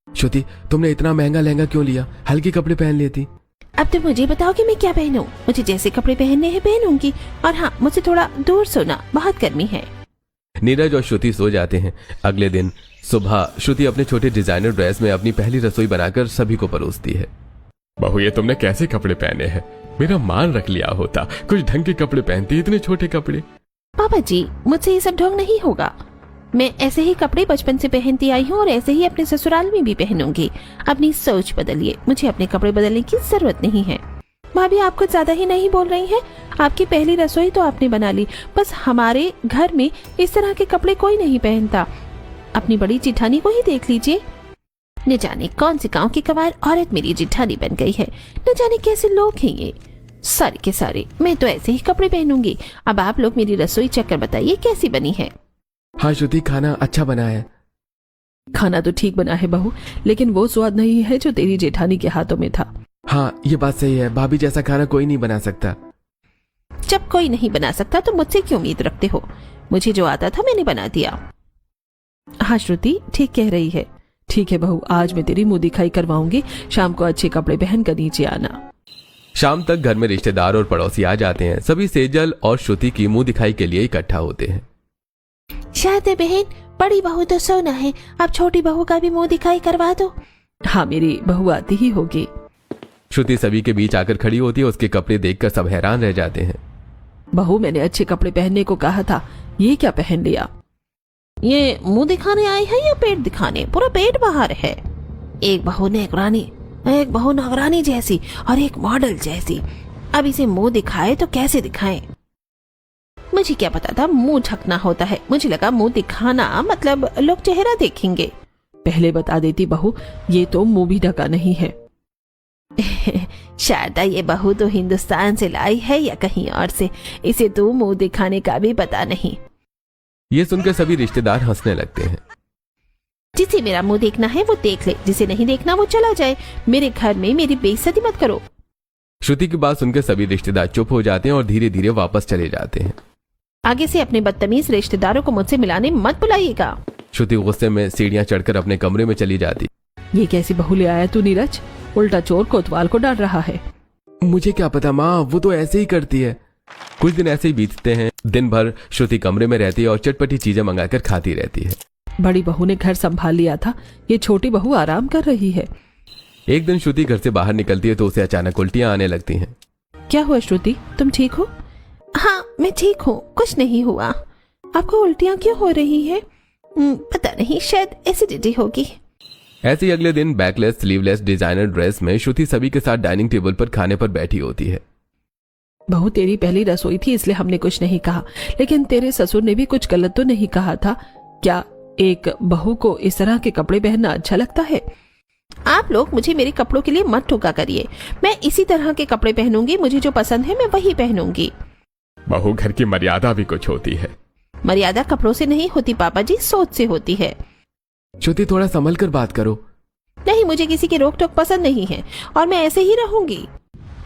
श्रुति, तुमने इतना महंगा लहंगा क्यों लिया? हल्के कपड़े पहन लेती। अब तो मुझे बताओ कि मैं क्या पहनूं? मुझे जैसे कपड़े पहनने हैं पहनूंगी, और हाँ, मुझे थोड़ा दूर सोना, बहुत गर्मी है। नीरज और श्रुति सो जाते हैं। अगले दिन सुबह श्रुति अपने छोटे डिजाइनर ड्रेस में अपनी पहली रसोई बनाकर सभी को परोसती है। बहू, ये तुमने कैसे कपड़े पहने हैं? मेरा मान रख लिया होता, कुछ ढंग के कपड़े पहनती, इतने छोटे कपड़े। पापा जी, मुझसे ये सब ढंग नहीं होगा। मैं ऐसे ही कपड़े बचपन से पहनती आई हूँ और ऐसे ही अपने ससुराल में भी पहनूंगी। अपनी सोच बदलिए, मुझे अपने कपड़े बदलने की जरूरत नहीं है। भाभी, आप कुछ ज्यादा ही नहीं बोल रही हैं? आपकी पहली रसोई तो आपने बना ली, बस हमारे घर में इस तरह के कपड़े कोई नहीं पहनता। अपनी बड़ी जिठानी को ही देख लीजिए। न जाने कौन सी गांव की कवार औरत मेरी जिठानी बन गई है। न जाने कैसे लोग हैं ये सारे के सारे। मैं तो ऐसे ही कपड़े पहनूंगी। अब आप लोग मेरी रसोई चेक कर बताइए कैसी बनी है। हाँ श्रुति, खाना अच्छा बना है। खाना तो ठीक बना है बहू, लेकिन वो स्वाद नहीं है जो तेरी जेठानी के हाथों में था। हाँ, ये बात सही है। भाभी जैसा खाना कोई नहीं बना सकता। जब कोई नहीं बना सकता तो मुझसे क्यों उम्मीद रखते हो? मुझे जो आता था मैंने बना दिया। हाँ श्रुति ठीक कह रही है। ठीक है बहू, आज मैं तेरी मुंह दिखाई करवाऊंगी। शाम को अच्छे कपड़े पहन कर नीचे आना। शाम तक घर में रिश्तेदार और पड़ोसी आ जाते हैं। सभी सेजल और श्रुति की मुंह दिखाई के लिए इकट्ठा होते हैं। शायद बहन, बड़ी बहू तो सोना है, अब छोटी बहू का भी मुंह दिखाई करवा दो। हाँ, मेरी बहू आती ही होगी। श्रुति सभी के बीच आकर खड़ी होती है। उसके कपड़े देखकर सब हैरान रह जाते हैं। बहू, मैंने अच्छे कपड़े पहनने को कहा था, ये क्या पहन लिया? ये मुंह दिखाने आई है या पेट दिखाने? पूरा पेट बाहर है। एक बहू नौकरानी जैसी और एक मॉडल जैसी। अब इसे मुंह दिखाए तो कैसे दिखाएं? मुझे क्या पता था मुंह ढकना होता है। मुझे लगा मुंह दिखाना मतलब लोग चेहरा देखेंगे। पहले बता देती बहू, ये तो मुंह भी ढका नहीं है। शारदा, ये बहू तो हिंदुस्तान से लाई है या कहीं और से। इसे तो मुंह दिखाने का भी पता नहीं। ये सुनकर सभी रिश्तेदार हंसने लगते हैं। जिसे मेरा मुंह देखना है वो देख ले, जिसे नहीं देखना वो चला जाए। मेरे घर में मेरी बेइज्जती मत करो। श्रुति की बात सुनकर सभी रिश्तेदार चुप हो जाते हैं और धीरे धीरे वापस चले जाते हैं। आगे से अपने बदतमीज रिश्तेदारों को मुझसे मिलाने मत बुलाइएगा। श्रुति गुस्से में सीढ़ियां चढ़कर अपने कमरे में चली जाती। ये कैसी बहू ले आया तू नीरज? उल्टा चोर कोतवाल को डांट रहा है। मुझे क्या पता माँ, वो तो ऐसे ही करती है। कुछ दिन ऐसे ही बीतते हैं। दिन भर श्रुति कमरे में रहती है और चटपटी चीजें मंगाकर खाती रहती है। बड़ी बहू ने घर संभाल लिया था, ये छोटी बहू आराम कर रही है। एक दिन श्रुति घर से बाहर निकलती है तो उसे अचानक उल्टियां आने लगती हैं। क्या हुआ श्रुति, तुम ठीक हो? हाँ, मैं ठीक हूँ, कुछ नहीं हुआ। आपको उल्टियाँ क्यों हो रही है? पता नहीं, शायद एसिडिटी होगी। ऐसे ही अगले दिन बैकलेस स्लीवलेस डिजाइनर ड्रेस में श्रुति सभी के साथ डाइनिंग टेबल पर खाने पर बैठी होती है। बहू, तेरी पहली रसोई थी इसलिए हमने कुछ नहीं कहा, लेकिन तेरे ससुर ने भी कुछ गलत तो नहीं कहा था? क्या एक बहू को इस तरह के कपड़े पहनना अच्छा लगता है? आप लोग मुझे मेरे कपड़ों के लिए मत टोका करिए। मैं इसी तरह के कपड़े पहनूंगी। मुझे जो पसंद है मैं वही पहनूंगी। बहू, घर की मर्यादा भी कुछ होती है। मर्यादा कपड़ों से नहीं होती पापा जी, सोच से होती है। श्रुति, थोड़ा संभल कर बात करो। नहीं, मुझे किसी की रोक टोक पसंद नहीं है और मैं ऐसे ही रहूंगी।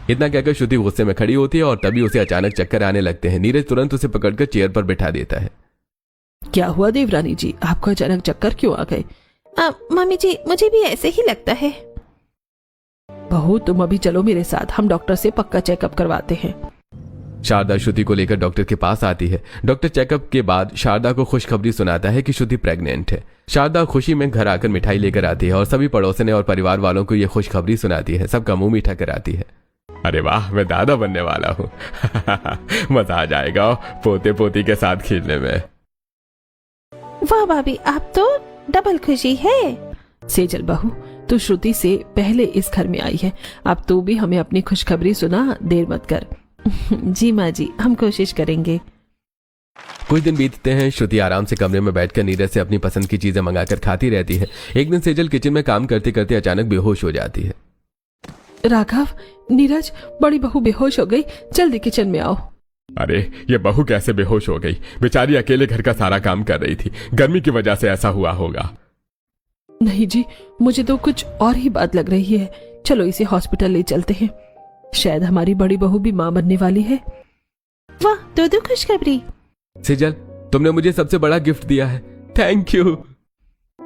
इतना कहकर श्रुति गुस्से में खड़ी होती है और तभी उसे अचानक चक्कर आने लगते हैं। नीरज तुरंत उसे पकड़कर चेयर पर बिठा देता है। क्या हुआ देवरानी जी, आपको अचानक चक्कर क्यों आ गए? मम्मी जी, मुझे भी ऐसे ही लगता है। बहू, तुम अभी चलो मेरे साथ, हम डॉक्टर से पक्का चेकअप करवाते हैं। शारदा श्रुति को लेकर डॉक्टर के पास आती है। डॉक्टर चेकअप के बाद शारदा को खुशखबरी सुनाता है कि श्रुति प्रेग्नेंट है। शारदा खुशी में घर आकर मिठाई लेकर आती है और सभी पड़ोसियों और परिवार वालों को यह खुशखबरी सुनाती है। सबका मुंह मीठा कराती है। अरे वाह, मैं दादा बनने वाला हूँ। मजा आ जाएगा पोते पोती के साथ खेलने में। वाह भाभी, आप तो डबल खुशी है। सेजल बहू, तू श्रुति से पहले इस घर में आई है, अब तू भी हमें अपनी खुशखबरी सुना, देर मत कर। जी माँ जी, हम कोशिश करेंगे। कुछ दिन बीतते हैं। श्रुति आराम से कमरे में बैठकर नीरज से अपनी पसंद की चीजें मंगाकर खाती रहती है। एक दिन सेजल किचन में काम करते करते अचानक बेहोश हो जाती है। राघव, नीरज, बड़ी बहू बेहोश हो गई, जल्दी किचन में आओ। अरे, ये बहू कैसे बेहोश हो गई? बेचारी अकेले घर का सारा काम कर रही थी। गर्मी की वजह से ऐसा हुआ होगा। नहीं जी, मुझे तो कुछ और ही बात लग रही है। चलो इसे हॉस्पिटल ले चलते हैं। शायद हमारी बड़ी बहू भी मां बनने वाली है। वाह, दो खुशखबरी। सेजल, तुमने मुझे सबसे बड़ा गिफ्ट दिया है। Thank you.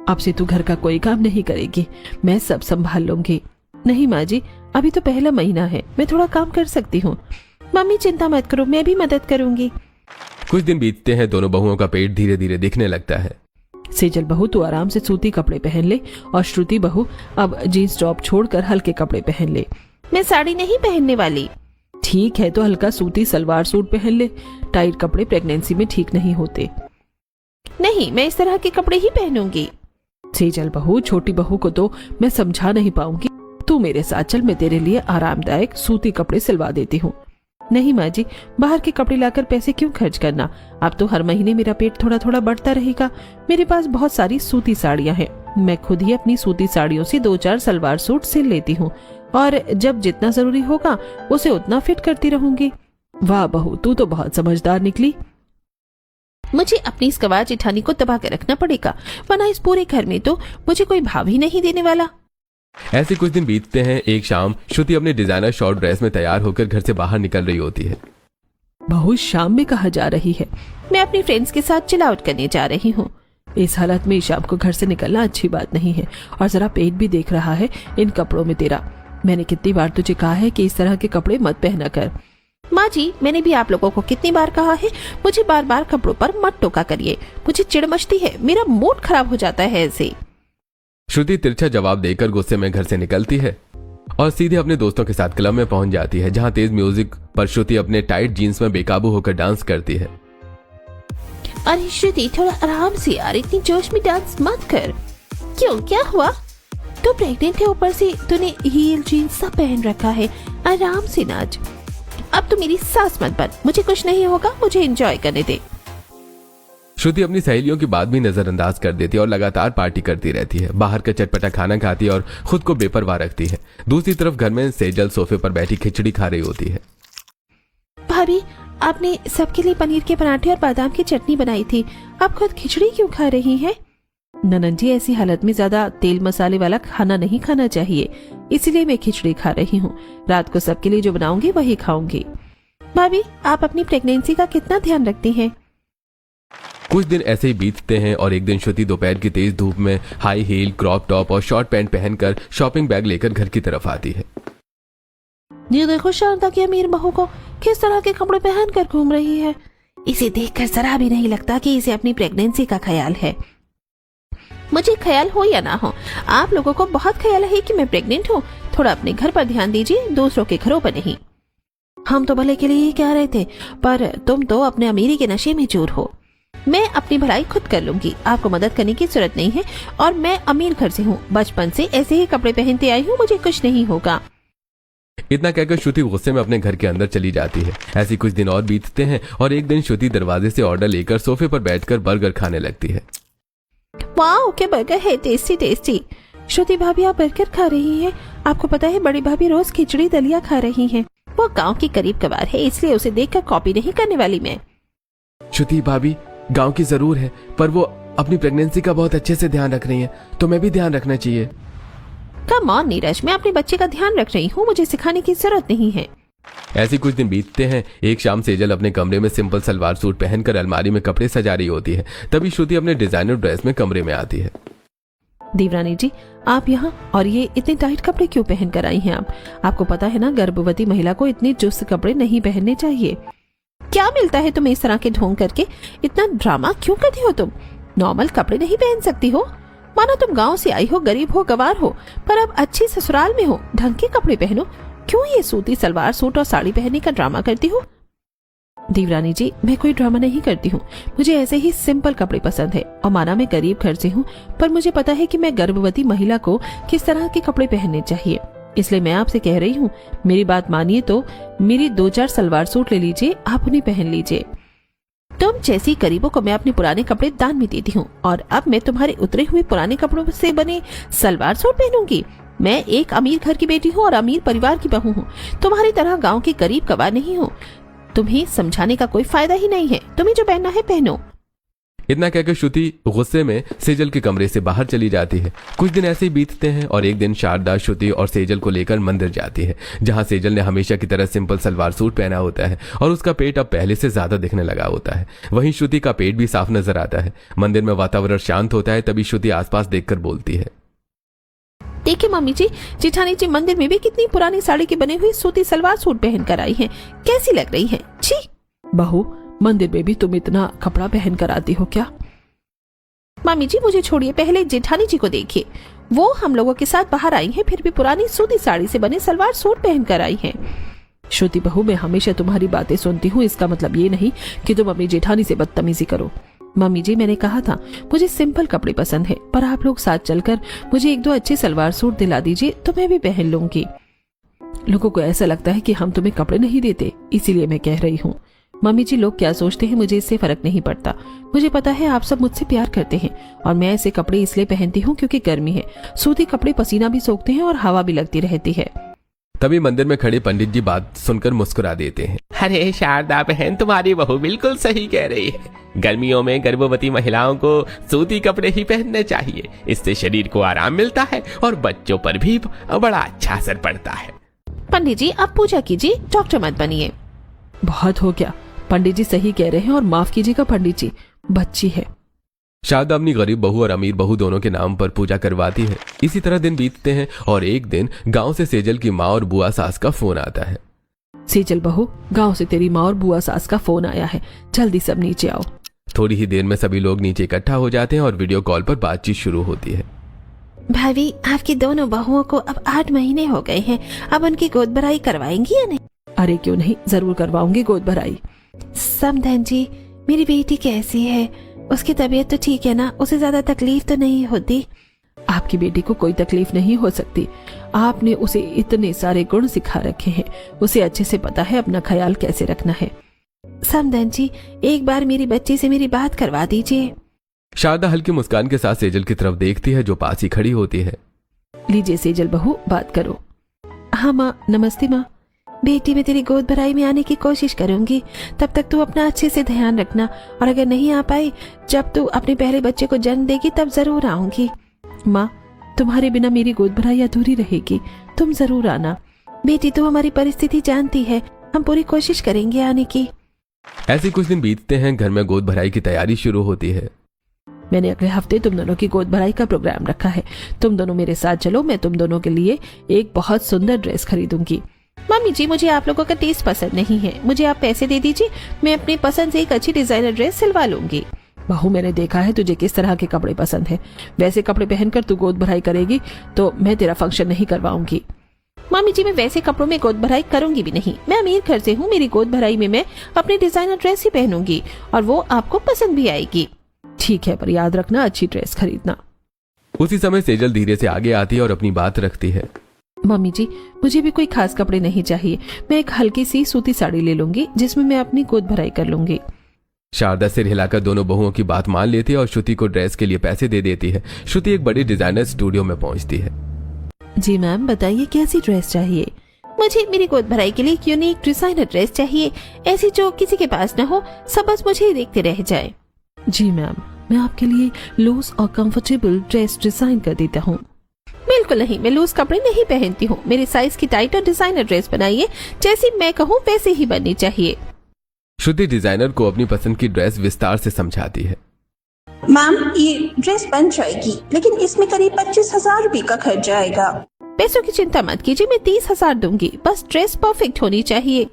अब से तू घर का कोई काम नहीं करेगी, मैं सब संभाल लूंगी। नहीं माँ जी, अभी तो पहला महीना है, मैं थोड़ा काम कर सकती हूँ। मम्मी चिंता मत करो, मैं भी मदद करूंगी। कुछ दिन बीतते हैं, दोनों बहुओं का पेट धीरे धीरे दिखने लगता है। सेजल बहू तू आराम से सूती कपड़े पहन ले और श्रुति बहू अब जीन्स टॉप छोड़कर हल्के कपड़े पहन ले। मैं साड़ी नहीं पहनने वाली। ठीक है तो हल्का सूती सलवार सूट पहन ले, टाइट कपड़े प्रेगनेंसी में ठीक नहीं होते। नहीं, मैं इस तरह के कपड़े ही पहनूंगी। सेजल बहू छोटी बहू को तो मैं समझा नहीं पाऊंगी, तू मेरे साथ चल, मैं तेरे लिए आरामदायक सूती कपड़े सिलवा देती हूँ। नहीं माँ जी, बाहर के कपड़े लाकर पैसे क्यों खर्च करना, अब तो हर महीने मेरा पेट थोड़ा थोड़ा बढ़ता रहेगा। मेरे पास बहुत सारी सूती साड़ियाँ हैं, मैं खुद ही अपनी सूती साड़ियों से 2-4 सलवार सूट सिल लेती हूँ और जब जितना जरूरी होगा उसे उतना फिट करती रहूंगी। वाह बहू, तू तो बहुत समझदार निकली। मुझे अपनी इस गवार जेठानी को दबा कर रखना पड़ेगा, वरना इस पूरे घर में तो मुझे कोई भाव ही नहीं देने वाला। ऐसे कुछ दिन बीतते हैं। एक शाम श्रुति अपने डिजाइनर शॉर्ट ड्रेस में तैयार होकर घर से बाहर निकल रही होती है। बहू शाम में कहाँ जा रही है? मैं अपनी फ्रेंड्स के साथ चिल आउट करने जा रही हूँ। इस हालत में शाम को घर से निकलना अच्छी बात नहीं है, और जरा पेट भी देख रहा है इन कपड़ों में तेरा। मैंने कितनी बार तुझे कहा है कि इस तरह के कपड़े मत पहना कर। माँ जी, मैंने भी आप लोगों को कितनी बार कहा है, मुझे बार बार कपड़ों पर मत टोका करिए, मुझे चिढ़ मचती है, मेरा मूड खराब हो जाता है ऐसे। श्रुति तिरछा जवाब देकर गुस्से में घर से निकलती है और सीधे अपने दोस्तों के साथ क्लब में पहुंच जाती है, जहां तेज म्यूजिक पर श्रुति अपने टाइट जीन्स में बेकाबू होकर डांस करती है। अरे श्रुति, थोड़ा आराम से यार, इतनी जोश में डांस मत कर। क्यों, क्या हुआ? तू प्रेग्नेंट है, ऊपर से तूने हील जीन्स सब पहन रखा है, आराम से नाच। अब तू मेरी सास मत बन, मुझे कुछ नहीं होगा, मुझे एंजॉय करने दे। श्रुति अपनी सहेलियों की बात भी नजरअंदाज कर देती है और लगातार पार्टी करती रहती है। बाहर का चटपटा खाना खाती है और खुद को बेपरवाह रखती है। दूसरी तरफ घर में सेजल सोफे पर बैठी खिचड़ी खा रही होती है। भाभी, आपने सबके लिए पनीर के पराठे और बादाम की चटनी बनाई थी, आप खुद खिचड़ी क्यों खा रही हैं? ननन जी, ऐसी हालत में ज्यादा तेल मसाले वाला खाना नहीं खाना चाहिए, इसीलिए मैं खिचड़ी खा रही हूँ। रात को सबके लिए जो बनाऊंगी वही खाऊंगी। भाभी, आप अपनी प्रेगनेंसी का कितना ध्यान रखती हैं? कुछ दिन ऐसे ही बीतते हैं और एक दिन श्रुति दोपहर की तेज धूप में हाई हील, क्रॉप टॉप और शॉर्ट पैंट पहनकर शॉपिंग बैग लेकर घर की तरफ आती है। ये देखो शारदा की अमीर बहू को किस तरह के कपड़े पहनकर घूम रही है। इसे देखकर जरा भी नहीं लगता कि इसे अपनी प्रेगनेंसी का ख्याल है। मुझे ख्याल हो या ना हो, आप लोगों को बहुत ख्याल है कि मैं प्रेग्नेंट हूँ। थोड़ा अपने घर पर ध्यान दीजिए, दूसरों के घरों पर नहीं। हम तो भले के लिए ही कह रहे थे, पर तुम तो अपने अमीरी के नशे में चूर हो। मैं अपनी भलाई खुद कर लूंगी, आपको मदद करने की जरूरत नहीं है। और मैं अमीर घर से हूँ, बचपन से ऐसे ही कपड़े पहनते आई हूँ, मुझे कुछ नहीं होगा। इतना कहकर श्रुति गुस्से में अपने घर के अंदर चली जाती है। ऐसे कुछ दिन और बीतते हैं और एक दिन श्रुति दरवाजे से ऑर्डर लेकर सोफे पर बैठकर बर्गर खाने लगती है। वाह, क्या बर्गर है, टेस्टी टेस्टी। श्रुति भाभी, आप बर्गर खा रही हैं? आपको पता है बड़ी भाभी रोज खिचड़ी दलिया खा रही हैं। वो गांव की करीब कबार है, इसलिए उसे देखकर कॉपी नहीं करने वाली मैं। श्रुति भाभी गांव की जरूर है, पर वो अपनी प्रेगनेंसी का बहुत अच्छे से ध्यान रख रही है, तो मैं भी ध्यान रखना चाहिए। कम ऑन नीरज, मैं अपने बच्चे का ध्यान रख रही हूँ, मुझे सिखाने की जरूरत नहीं है। ऐसे कुछ दिन बीतते हैं। एक शाम सेजल अपने कमरे में सिंपल सलवार सूट पहनकर अलमारी में कपड़े सजा रही होती है। तभी श्रुति अपने डिजाइनर ड्रेस में कमरे में आती है। देवरानी जी, आप यहाँ, और ये इतने टाइट कपड़े क्यों पहन कर आई हैं आप? आपको पता है ना, गर्भवती महिला को इतने चुस्त कपड़े नहीं पहनने चाहिए। क्या मिलता है तुम्हें इस तरह के ढोंग करके? इतना ड्रामा क्यों करती हो तुम? नॉर्मल कपड़े नहीं पहन सकती हो? माना तुम गांव से आई हो, गरीब हो, गवार हो, पर अब अच्छी ससुराल में हो, ढंग के कपड़े पहनो। क्यों ये सूती सलवार सूट और साड़ी पहनने का ड्रामा करती हो? देवरानी जी, मैं कोई ड्रामा नहीं करती हूँ, मुझे ऐसे ही सिंपल कपड़े पसंद है। और माना मैं गरीब घर से हूँ, पर मुझे पता है कि मैं गर्भवती महिला को किस तरह के कपड़े पहनने चाहिए, इसलिए मैं आपसे कह रही हूँ, मेरी बात मानिए तो मेरी 2-4 सलवार सूट ले लीजिए, आप उन्हें पहन लीजिए। तुम जैसी गरीबों को मैं अपने पुराने कपड़े दान में देती हूँ, और अब मैं तुम्हारे उतरे हुए पुराने कपड़ों से बने सलवार सूट पहनूंगी? मैं एक अमीर घर की बेटी हूँ और अमीर परिवार की बहू हूँ, तुम्हारी तरह गांव की गरीब कबार नहीं हूँ। तुम्हें समझाने का कोई फायदा ही नहीं है, तुम्हें जो पहनना है पहनो। इतना कहकर श्रुति गुस्से में सेजल के कमरे से बाहर चली जाती है। कुछ दिन ऐसे ही बीतते हैं और एक दिन शारदा श्रुति और सेजल को लेकर मंदिर जाती है, जहां सेजल ने हमेशा की तरह सिंपल सलवार सूट पहना होता है और उसका पेट अब पहले से ज्यादा दिखने लगा होता है। वहीं श्रुति का पेट भी साफ नजर आता है। मंदिर में वातावरण शांत होता है, तभी श्रुति आसपास देखकर बोलती है, देखिए मम्मी जी, जेठानी जी मंदिर में भी कितनी पुरानी साड़ी के बने हुए सूती सलवार सूट पहन कर आई हैं। कैसी लग रही हैं? छी। बहू, मंदिर में भी तुम इतना कपड़ा पहन कर आती हो क्या? मम्मी जी मुझे छोड़िए, पहले जेठानी जी को देखिए। वो हम लोगों के साथ बाहर आई हैं, फिर भी पुरानी सूती साड़ी से बने सलवार सूट पहन कर आई हैं। श्रुति बहू, मैं हमेशा तुम्हारी बातें सुनती हूँ, इसका मतलब ये नहीं कि तुम अपनी जेठानी से बदतमीजी करो। मम्मी जी मैंने कहा था मुझे सिंपल कपड़े पसंद है, पर आप लोग साथ चलकर मुझे एक दो अच्छे सलवार सूट दिला दीजिए तो मैं भी पहन लूंगी। लोगों को ऐसा लगता है कि हम तुम्हें कपड़े नहीं देते, इसीलिए मैं कह रही हूँ। मम्मी जी लोग क्या सोचते हैं मुझे इससे फर्क नहीं पड़ता। मुझे पता है आप सब मुझसे प्यार करते हैं और मैं ऐसे कपड़े इसलिए पहनती हूँ क्योंकि गर्मी है। सूती कपड़े पसीना भी सोखते हैं और हवा भी लगती रहती है। तभी मंदिर में खड़े पंडित जी बात सुनकर मुस्कुरा देते हैं। अरे शारदा बहन, तुम्हारी बहू बिल्कुल सही कह रही है। गर्मियों में गर्भवती महिलाओं को सूती कपड़े ही पहनने चाहिए, इससे शरीर को आराम मिलता है और बच्चों पर भी बड़ा अच्छा असर पड़ता है। पंडित जी आप पूजा कीजिए, डॉक्टर मत बनिए। बहुत हो गया, पंडित जी सही कह रहे हैं और माफ कीजिएगा पंडित जी, बच्ची है। शारदा अपनी गरीब बहू और अमीर बहू दोनों के नाम पर पूजा करवाती है। इसी तरह दिन बीतते हैं और एक दिन गांव से सेजल की माँ और बुआ सास का फोन आता है। सेजल बहू, गांव से तेरी माँ और बुआ सास का फोन आया है, जल्दी सब नीचे आओ। थोड़ी ही देर में सभी लोग नीचे इकट्ठा हो जाते हैं और वीडियो कॉल पर बातचीत शुरू होती है। भाभी, आपकी दोनों बहुओं को अब 8 महीने हो गए हैं, अब उनकी गोद भराई करवाएंगी या नहीं? अरे क्यों नहीं, जरूर करवाऊंगी गोद भराई। समधन जी, मेरी बेटी कैसी है? उसकी तबीयत तो ठीक है ना? उसे ज्यादा तकलीफ तो नहीं होती? आपकी बेटी को कोई तकलीफ नहीं हो सकती। आपने उसे इतने सारे गुण सिखा रखे हैं, उसे अच्छे से पता है अपना ख्याल कैसे रखना है। समधन जी, एक बार मेरी बच्ची से मेरी बात करवा दीजिए। शारदा हल्की मुस्कान के साथ सेजल की तरफ देखती है जो पास ही खड़ी होती है। लीजिए सेजल बहू, बात करो। हाँ माँ, नमस्ते माँ। बेटी, मैं तेरी गोद भराई में आने की कोशिश करूंगी, तब तक तू अपना अच्छे से ध्यान रखना, और अगर नहीं आ पाई, जब तू अपने पहले बच्चे को जन्म देगी तब जरूर आऊंगी। माँ, तुम्हारे बिना मेरी गोद भराई अधूरी रहेगी, तुम जरूर आना। बेटी, तू हमारी परिस्थिति जानती है, हम पूरी कोशिश करेंगे आने की। ऐसे कुछ दिन बीतते हैं, घर में गोद भराई की तैयारी शुरू होती है। मैंने अगले हफ्ते तुम दोनों की गोद भराई का प्रोग्राम रखा है, तुम दोनों मेरे साथ चलो, मैं तुम दोनों के लिए एक बहुत सुंदर ड्रेस खरीदूंगी। मम्मी जी, मुझे आप लोगों का टेस्ट पसंद नहीं है, मुझे आप पैसे दे दीजिए, मैं अपनी पसंद से एक अच्छी डिजाइनर ड्रेस सिलवा लूंगी। बहू, मैंने देखा है तुझे किस तरह के कपड़े पसंद है, वैसे कपड़े पहनकर तू गोद भराई करेगी तो मैं तेरा फंक्शन नहीं करवाऊंगी। मम्मी जी, मैं वैसे कपड़ों में गोद भराई करूंगी भी नहीं, मैं अमीर घर से हूँ, मेरी गोद भराई में मैं अपनी डिजाइनर ड्रेस ही पहनूंगी और वो आपको पसंद भी आएगी। ठीक है, पर याद रखना अच्छी ड्रेस खरीदना। उसी समय सेजल धीरे से आगे आती है और अपनी बात रखती है। मम्मी जी, मुझे भी कोई खास कपड़े नहीं चाहिए, मैं एक हल्की सी सूती साड़ी ले लूंगी जिसमें मैं अपनी गोद भराई कर लूंगी। शारदा सिर हिलाकर दोनों बहुओं की बात मान लेती है और श्रुति को ड्रेस के लिए पैसे दे देती है। श्रुति एक बड़ी डिजाइनर स्टूडियो में पहुंचती है। जी मैम, बताइए कैसी ड्रेस चाहिए? मुझे मेरी गोद भराई के लिए एक यूनिक डिजाइनर ड्रेस चाहिए, ऐसी जो किसी के पास न हो, सब बस मुझे ही देखते रह जाए। जी मैम, मैं आपके लिए लूज और कंफर्टेबल ड्रेस डिजाइन कर देता हूँ। बिल्कुल नहीं, मैं लूज कपड़े नहीं पहनती हूँ, मेरे साइज की टाइट और डिजाइनर ड्रेस बनाइए, जैसी मैं कहूँ वैसे ही बननी चाहिए। श्रुति डिजाइनर को अपनी पसंद की ड्रेस विस्तार से समझाती है। मैम, ये ड्रेस बन जाएगी, लेकिन इसमें करीब 25,000 रुपए का खर्च आएगा। पैसों की चिंता मत कीजिए, मैं 30,000 दूंगी, बस ड्रेस परफेक्ट होनी चाहिए।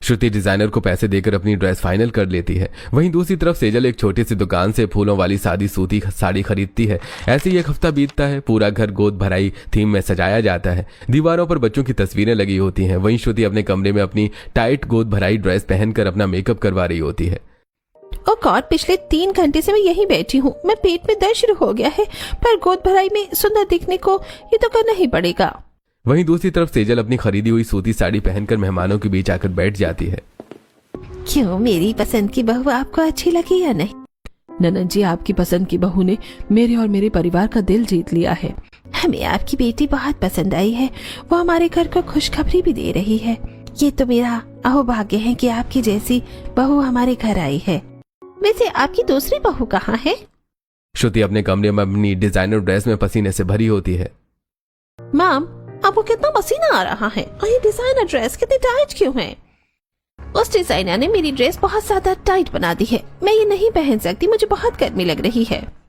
श्रुति डिजाइनर को पैसे देकर अपनी ड्रेस फाइनल कर लेती है। वहीं दूसरी तरफ सेजल एक छोटी सी दुकान से फूलों वाली सादी सूती साड़ी खरीदती है। ऐसे ही एक हफ्ता बीतता है। पूरा घर गोद भराई थीम में सजाया जाता है। दीवारों पर बच्चों की तस्वीरें लगी होती हैं। वहीं श्रुति अपने कमरे में अपनी टाइट गोद भराई ड्रेस पहनकर अपना मेकअप करवा रही होती है। ओ गॉड, पिछले 3 घंटे से मैं यहीं बैठी हूँ, मैं पेट में दर्द शुरू हो गया है, पर गोद भराई में सुंदर दिखने को ये तो करना ही पड़ेगा। वहीं दूसरी तरफ सेजल अपनी खरीदी हुई सूती साड़ी पहनकर मेहमानों के बीच आकर बैठ जाती है। क्यों, मेरी पसंद की बहू आपको अच्छी लगी या नहीं? ननद जी, आपकी पसंद की बहू ने मेरे और मेरे परिवार का दिल जीत लिया है। हमें आपकी बेटी बहुत पसंद आई है, वो हमारे घर को खुशखबरी भी दे रही है। ये तो मेरा अहोभाग्य है कि आपकी जैसी बहू हमारे घर आई है। वैसे आपकी दूसरी बहू कहाँ है? श्रुति अपने कमरे में अपनी डिजाइनर ड्रेस में पसीने से भरी होती है। मैम, आपको कितना पसीना आ रहा है और ये डिजाइनर ड्रेस कितनी टाइट क्यों है? उस डिजाइनर ने मेरी ड्रेस बहुत ज्यादा टाइट बना दी है। मैं ये नहीं पहन सकती, मुझे बहुत गर्मी लग रही है।